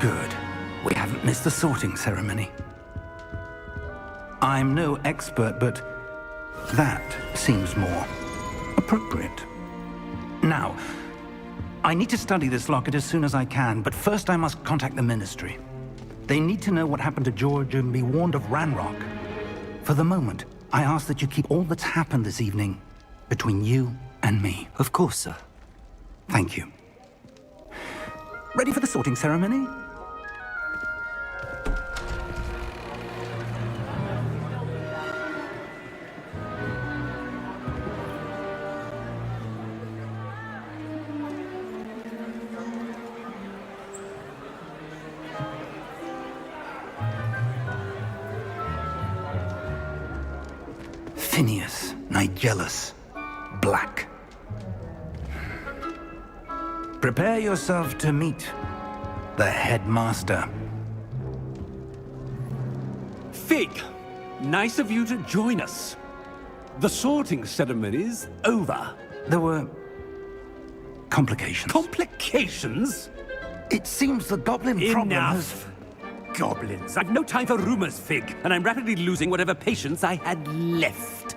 Good. We haven't missed the sorting ceremony. I'm no expert, but that seems more appropriate. Now, I need to study this locket as soon as I can, but first I must contact the Ministry. They need to know what happened to George and be warned of Ranrock. For the moment, I ask that you keep all that's happened this evening between you and me. Of course, sir. Thank you. Ready for the sorting ceremony? Phineas, Nigellus, Black. Prepare yourself to meet the headmaster. Fig, nice of you to join us. The sorting ceremony's over. There were complications. Complications? It seems the goblin problem has... Enough! Goblins. I've no time for rumors, Fig, and I'm rapidly losing whatever patience I had left.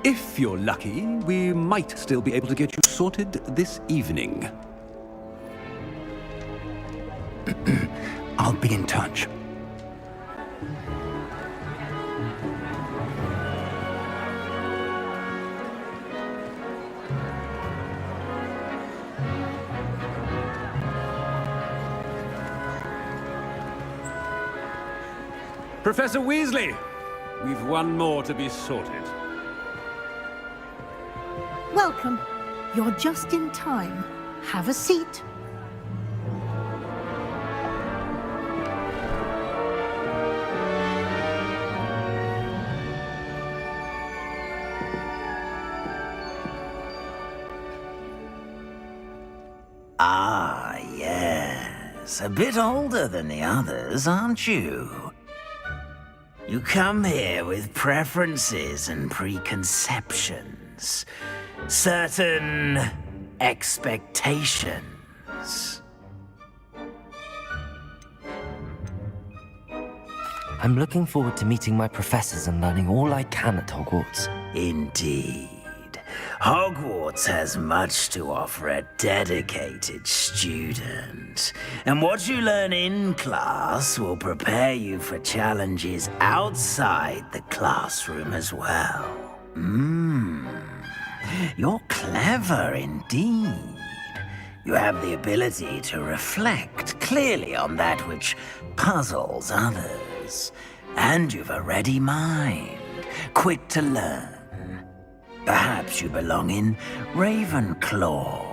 If you're lucky, we might still be able to get you sorted this evening. I'll be in touch. Professor Weasley, we've one more to be sorted. Welcome. You're just in time. Have a seat. Ah, yes. A bit older than the others, aren't you? You come here with preferences and preconceptions. Certain expectations. I'm looking forward to meeting my professors and learning all I can at Hogwarts. Indeed. Hogwarts has much to offer a dedicated student. And what you learn in class will prepare you for challenges outside the classroom as well. You're clever indeed. You have the ability to reflect clearly on that which puzzles others. And you've a ready mind, quick to learn. Perhaps you belong in Ravenclaw.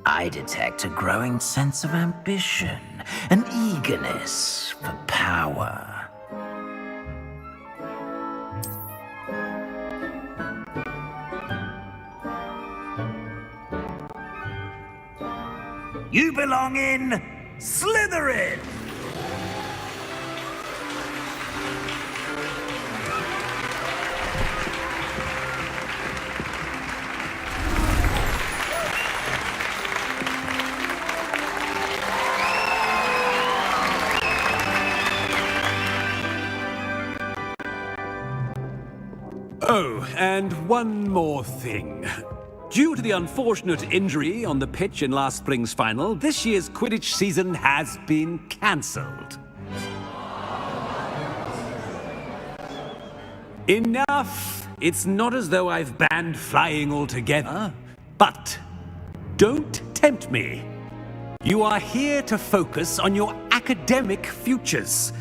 I detect a growing sense of ambition, an eagerness for power. You belong in Slytherin! Oh, and one more thing. Due to the unfortunate injury on the pitch in last spring's final, this year's Quidditch season has been cancelled. Enough! It's not as though I've banned flying altogether, but don't tempt me. You are here to focus on your academic futures.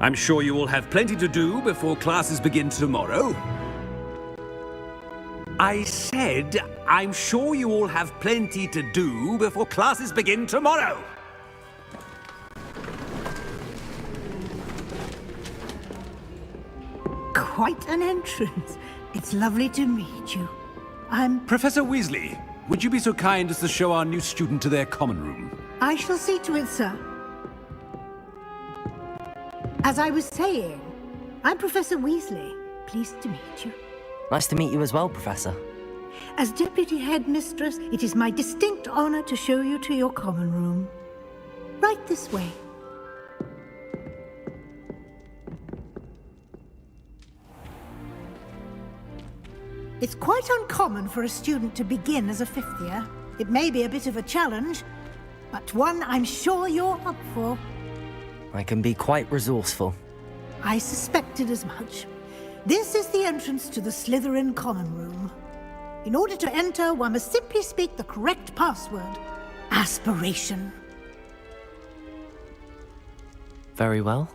I'm sure you will have plenty to do before classes begin tomorrow. I said, I'm sure you all have plenty to do before classes begin tomorrow. Quite an entrance. It's lovely to meet you. Professor Weasley, would you be so kind as to show our new student to their common room? I shall see to it, sir. As I was saying, I'm Professor Weasley. Pleased to meet you. Nice to meet you as well, Professor. As Deputy Headmistress, it is my distinct honor to show you to your common room. Right this way. It's quite uncommon for a student to begin as a fifth year. It may be a bit of a challenge, but one I'm sure you're up for. I can be quite resourceful. I suspected as much. This is the entrance to the Slytherin common room. In order to enter, one must simply speak the correct password. Aspiration. Very well.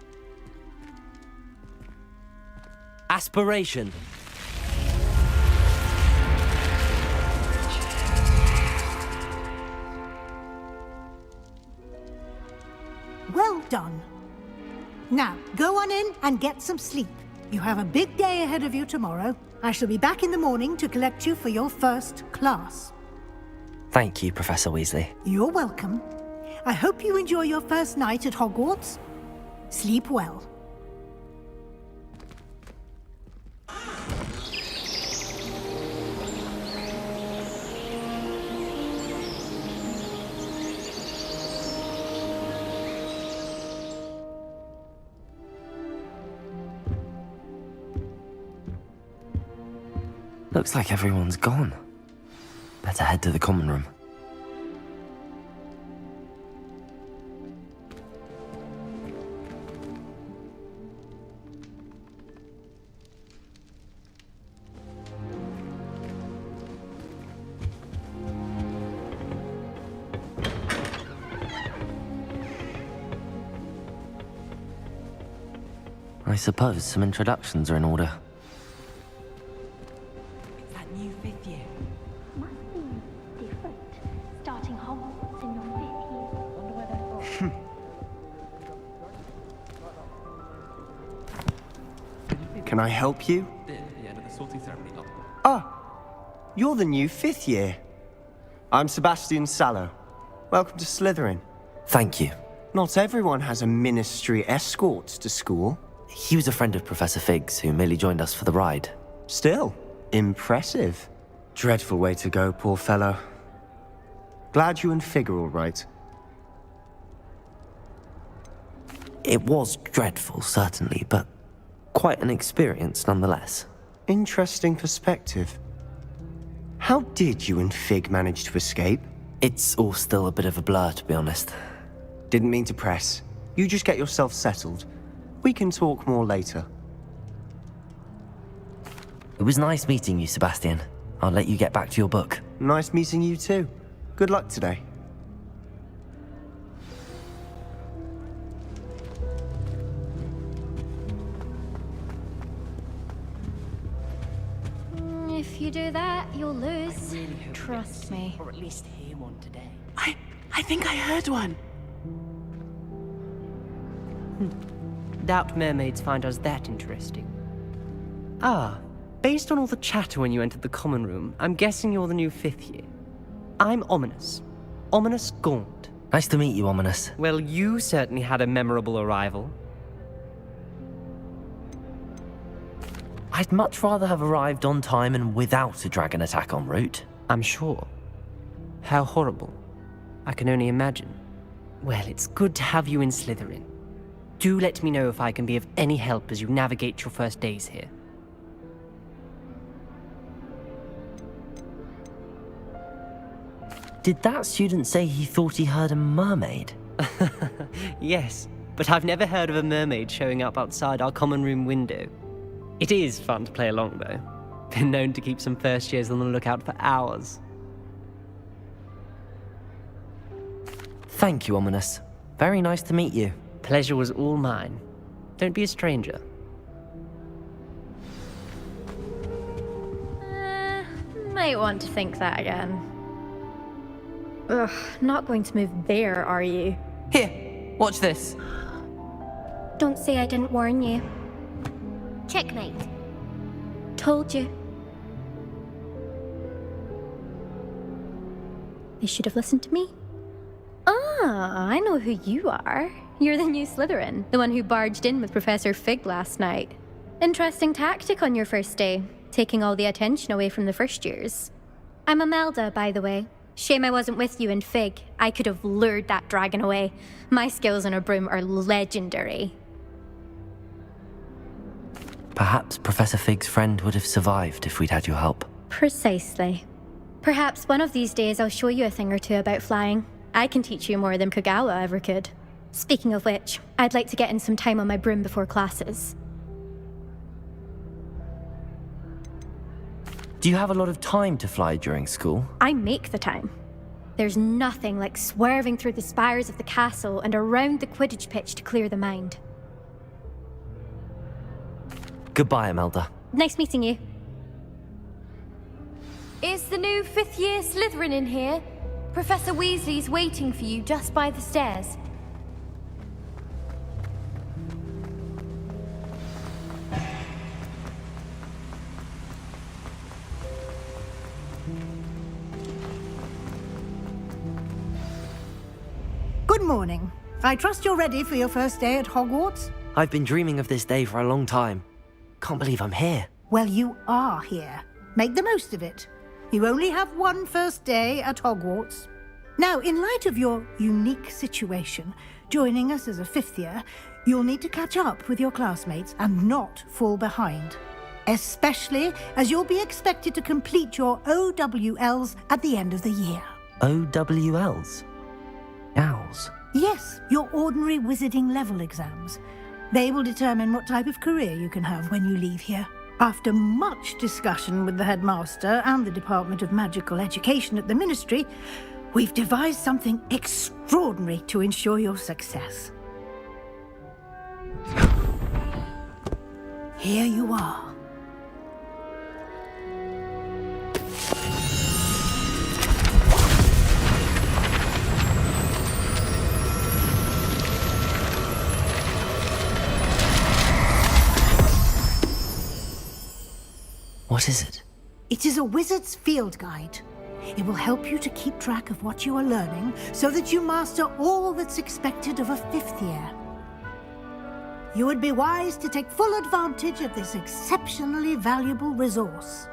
Aspiration. Well done. Now, go on in and get some sleep. You have a big day ahead of you tomorrow. I shall be back in the morning to collect you for your first class. Thank you, Professor Weasley. You're welcome. I hope you enjoy your first night at Hogwarts. Sleep well. Looks like everyone's gone. Better head to the common room. I suppose some introductions are in order. It's that new fifth year. Must be different. Starting Hogwarts in your fifth year. Can I help you? The end of the sorting ceremony. You're the new fifth year. I'm Sebastian Sallow. Welcome to Slytherin. Thank you. Not everyone has a ministry escort to school. He was a friend of Professor Fig's who merely joined us for the ride. Still, impressive. Dreadful way to go, poor fellow. Glad you and Fig are all right. It was dreadful, certainly, but quite an experience nonetheless. Interesting perspective. How did you and Fig manage to escape? It's all still a bit of a blur, to be honest. Didn't mean to press. You just get yourself settled. We can talk more later. It was nice meeting you, Sebastian. I'll let you get back to your book. Nice meeting you too. Good luck today. If you do that, you'll lose. Really hope Trust me. Or at least hear one today. I think I heard one. Doubt mermaids find us that interesting. Based on all the chatter when you entered the common room, I'm guessing you're the new fifth year. I'm Ominous. Ominous Gaunt. Nice to meet you, Ominous. Well, you certainly had a memorable arrival. I'd much rather have arrived on time and without a dragon attack en route. I'm sure. How horrible. I can only imagine. Well, it's good to have you in Slytherin. Do let me know if I can be of any help as you navigate your first days here. Did that student say he thought he heard a mermaid? Yes, but I've never heard of a mermaid showing up outside our common room window. It is fun to play along, though. Been known to keep some first years on the lookout for hours. Thank you, Ominous. Very nice to meet you. Pleasure was all mine. Don't be a stranger. Might want to think that again. Ugh, not going to move there, are you? Here, watch this. Don't say I didn't warn you. Checkmate. Told you. They should have listened to me. Ah, I know who you are. you're the new Slytherin, the one who barged in with Professor Fig last night. Interesting tactic on your first day, taking all the attention away from the first years. I'm Imelda, by the way. Shame I wasn't with you in Fig. I could have lured that dragon away. My skills on a broom are legendary. Perhaps Professor Fig's friend would have survived if we'd had your help. Precisely. Perhaps one of these days I'll show you a thing or two about flying. I can teach you more than Kagawa ever could. Speaking of which, I'd like to get in some time on my broom before classes. Do you have a lot of time to fly during school? I make the time. There's nothing like swerving through the spires of the castle and around the Quidditch pitch to clear the mind. Goodbye, Imelda. Nice meeting you. Is the new 5th year Slytherin in here? Professor Weasley's waiting for you just by the stairs. Good morning. I trust you're ready for your first day at Hogwarts? I've been dreaming of this day for a long time. Can't believe I'm here. Well, you are here. Make the most of it. You only have one first day at Hogwarts. Now, in light of your unique situation, joining us as a 5th year, you'll need to catch up with your classmates and not fall behind. Especially as you'll be expected to complete your OWLs at the end of the year. OWLs? Owls? Yes, your ordinary wizarding level exams. They will determine what type of career you can have when you leave here. After much discussion with the headmaster and the Department of Magical Education at the Ministry, we've devised something extraordinary to ensure your success. Here you are. What is it? It is a wizard's field guide. It will help you to keep track of what you are learning so that you master all that's expected of a 5th year. You would be wise to take full advantage of this exceptionally valuable resource.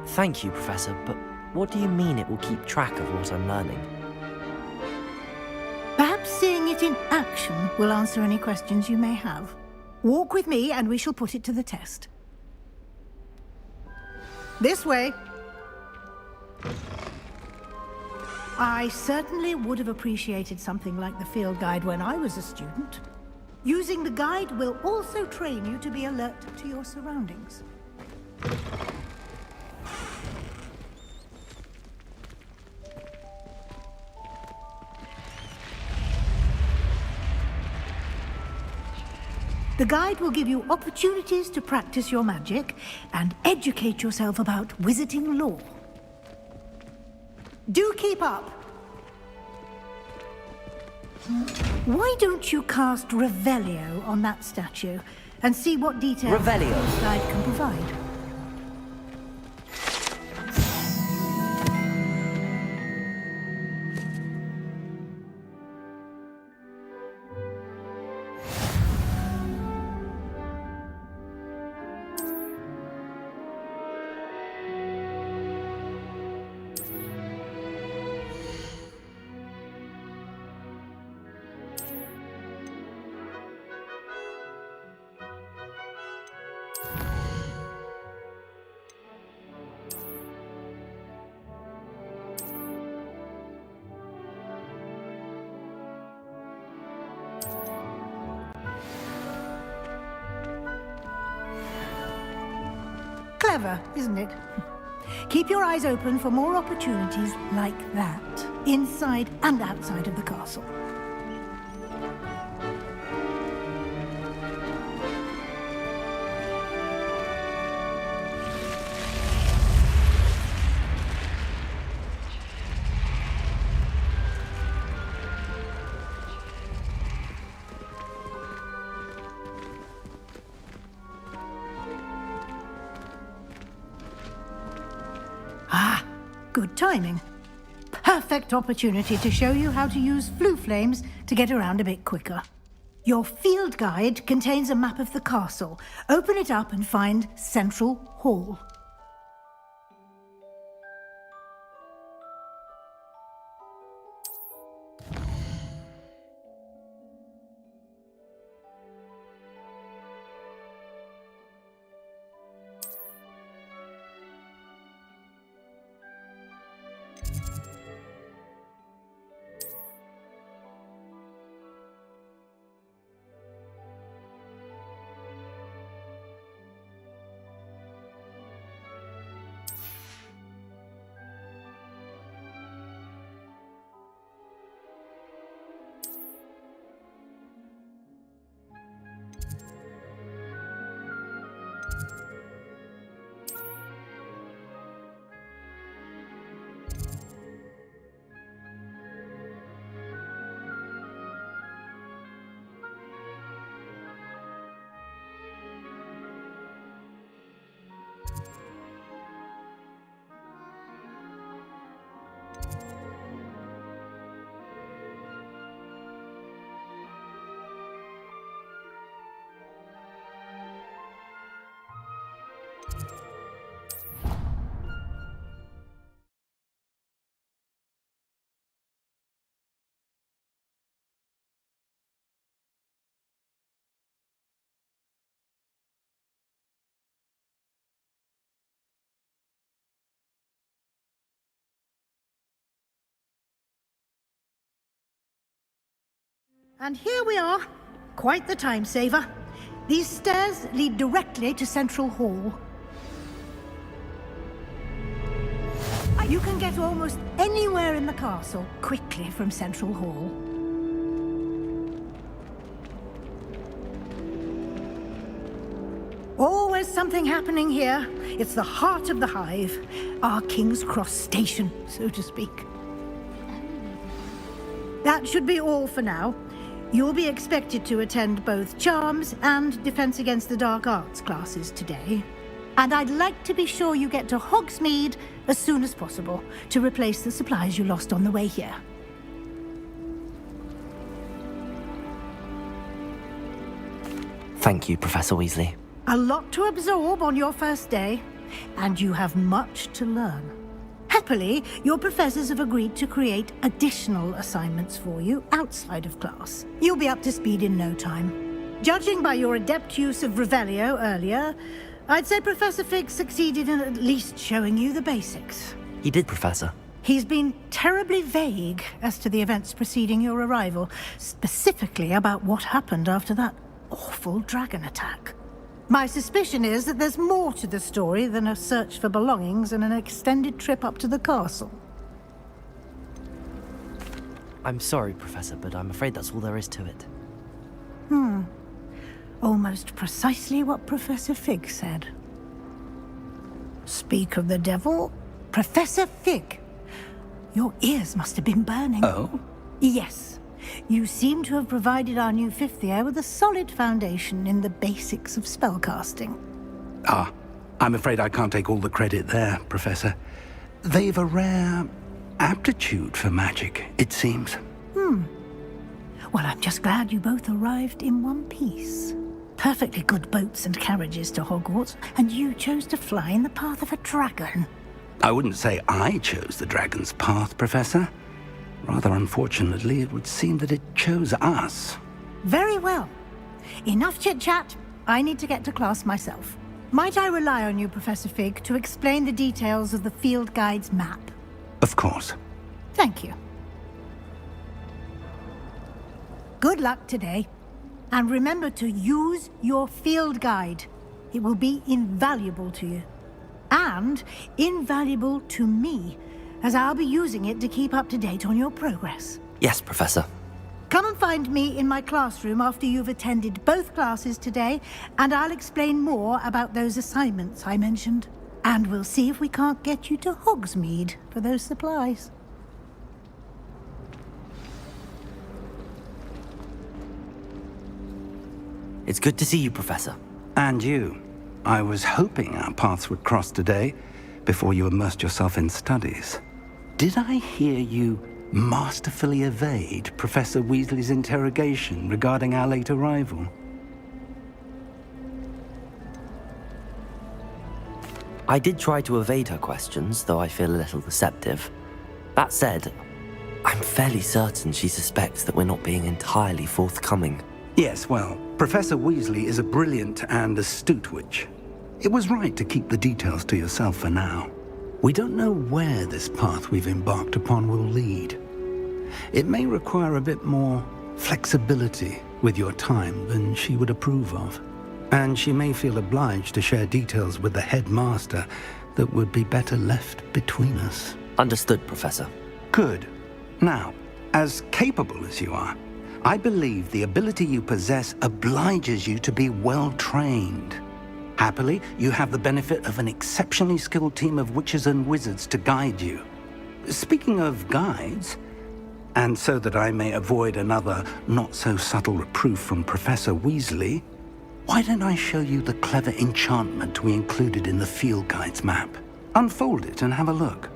Thank you, Professor, but what do you mean it will keep track of what I'm learning? Perhaps seeing it in action will answer any questions you may have. Walk with me and we shall put it to the test. This way. I certainly would have appreciated something like the field guide when I was a student. Using the guide will also train you to be alert to your surroundings. The guide will give you opportunities to practice your magic and educate yourself about wizarding lore. Do keep up. Why don't you cast Revelio on that statue and see what details Revelio. the guide can provide? Clever, isn't it? Keep your eyes open for more opportunities like that, inside and outside of the castle. Ah, good timing. perfect opportunity to show you how to use flue flames to get around a bit quicker. Your field guide contains a map of the castle. Open it up and find Central Hall. And here we are. Quite the time saver. These stairs lead directly to Central Hall. You can get almost anywhere in the castle quickly from Central Hall. Always something happening here. It's the heart of the hive. Our King's Cross station, so to speak. That should be all for now. You'll be expected to attend both Charms and Defense Against the Dark Arts classes today. And I'd like to be sure you get to Hogsmeade as soon as possible to replace the supplies you lost on the way here. Thank you, Professor Weasley. A lot to absorb on your first day, and you have much to learn. Happily, your professors have agreed to create additional assignments for you outside of class. You'll be up to speed in no time. Judging by your adept use of Revelio earlier, I'd say Professor Fig succeeded in at least showing you the basics. He did, Professor. He's been terribly vague as to the events preceding your arrival, specifically about what happened after that awful dragon attack. My suspicion is that there's more to the story than a search for belongings and an extended trip up to the castle. I'm sorry, Professor, but I'm afraid that's all there is to it. Almost precisely what Professor Fig said. Speak of the devil, Professor Fig. Your ears must have been burning. Oh? Yes. You seem to have provided our new fifth year with a solid foundation in the basics of spellcasting. Ah, I'm afraid I can't take all the credit there, Professor. They've a rare aptitude for magic, it seems. Well, I'm just glad you both arrived in one piece. Perfectly good boats and carriages to Hogwarts, and you chose to fly in the path of a dragon. I wouldn't say I chose the dragon's path, Professor. Rather unfortunately, it would seem that it chose us. Very well. Enough chit-chat. I need to get to class myself. Might I rely on you, Professor Fig, to explain the details of the field guide's map? Of course. Thank you. Good luck today. And remember to use your field guide. It will be invaluable to you. And invaluable to me, as I'll be using it to keep up to date on your progress. Yes, Professor. Come and find me in my classroom after you've attended both classes today, and I'll explain more about those assignments I mentioned. And we'll see if we can't get you to Hogsmeade for those supplies. It's good to see you, Professor. And you. I was hoping our paths would cross today, before you immersed yourself in studies. Did I hear you masterfully evade Professor Weasley's interrogation regarding our late arrival? I did try to evade her questions, though I feel a little deceptive. That said, I'm fairly certain she suspects that we're not being entirely forthcoming. Yes, well, Professor Weasley is a brilliant and astute witch. It was right to keep the details to yourself for now. We don't know where this path we've embarked upon will lead. It may require a bit more flexibility with your time than she would approve of. And she may feel obliged to share details with the headmaster that would be better left between us. Understood, Professor. Good. Now, as capable as you are, I believe the ability you possess obliges you to be well trained. Happily, you have the benefit of an exceptionally skilled team of witches and wizards to guide you. Speaking of guides, and so that I may avoid another not-so-subtle reproof from Professor Weasley, why don't I show you the clever enchantment we included in the field guide's map? Unfold it and have a look.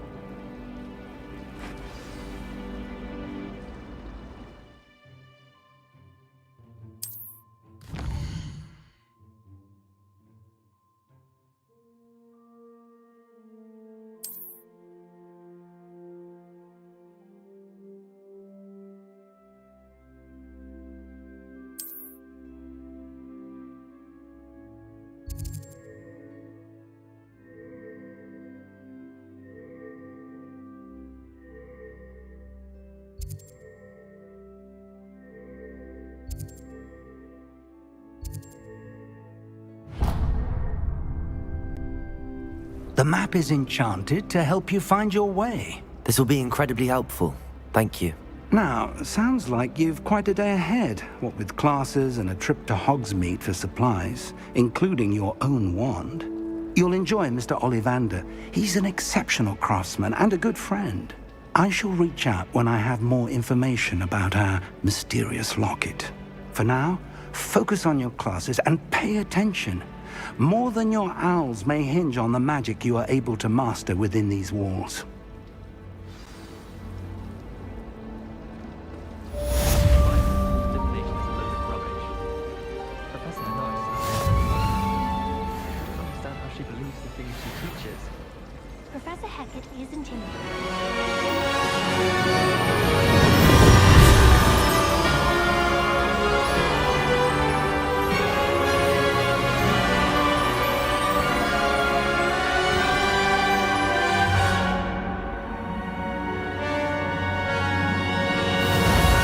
The map is enchanted to help you find your way. This will be incredibly helpful. Thank you. Now, sounds like you've quite a day ahead, what with classes and a trip to Hogsmeade for supplies, including your own wand. You'll enjoy Mr. Ollivander. He's an exceptional craftsman and a good friend. I shall reach out when I have more information about our mysterious locket. For now, focus on your classes and pay attention. More than your owls may hinge on the magic you are able to master within these walls. Professor Hecat isn't in.